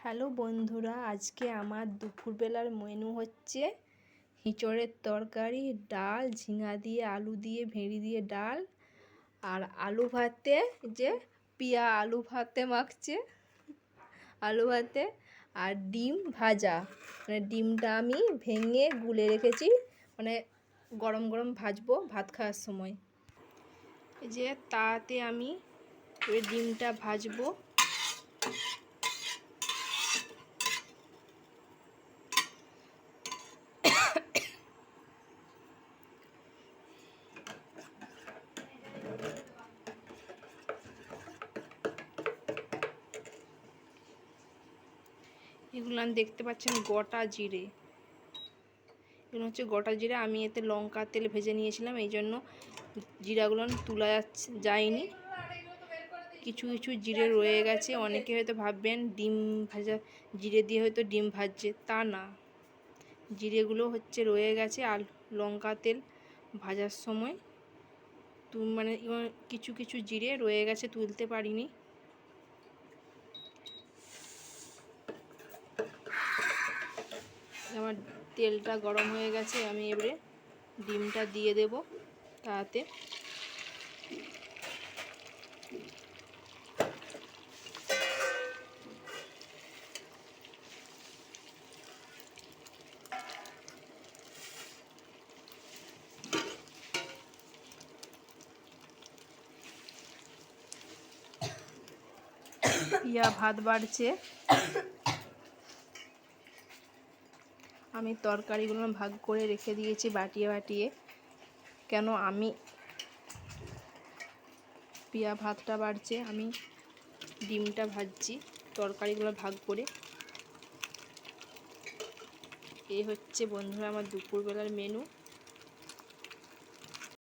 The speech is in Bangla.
হ্যালো বন্ধুরা, আজকে আমার দুপুরবেলার মেনু হচ্ছে হিঁচড়ের তরকারি, ডাল, ঝিঙা দিয়ে আলু দিয়ে ভেড়ি দিয়ে ডাল, আর আলু ভাতে যে পিয়া আলু ভাতে মাখছে আলু ভাতে, আর ডিম ভাজা। মানে ডিমটা আমি ভেঙে গুলে রেখেছি, মানে গরম গরম ভাজবো ভাত খাওয়ার সময়। এই যে তাতে আমি ডিমটা ভাজবো। এগুলো দেখতে পাচ্ছেন গোটা জিরে, এগুলো হচ্ছে গোটা জিরে। আমি এতে লঙ্কা তেল ভেজে নিয়েছিলাম, এই জন্য জিরাগুলো তোলা যায়নি। কিছু কিছু জিরে রয়ে গেছে। অনেকে হয়তো ভাববেন ডিম ভাজা জিরে দিয়ে হয়তো ডিম ভাজছে, তা না, জিরেগুলো হচ্ছে রয়ে গেছে। আর লঙ্কা তেল ভাজার সময় মানে কিছু কিছু জিরে রয়ে গেছে, তুলতে পারিনি। আমার তেলটা গরম হয়ে গেছে, আমি এবারে ডিমটা দিয়ে দেব তাতে। পিয়া ভাত বাড়ছে। আমি তরকারিগুলো ভাগ করে রেখে দিয়েছি বাটিয়ে বাটিয়ে, কেন আমি পিয়া ভাতটা বাড়ছে, আমি ডিমটা ভাজছি তরকারিগুলো ভাগ করে। এই হচ্ছে বন্ধুরা আমার দুপুরবেলার মেনু।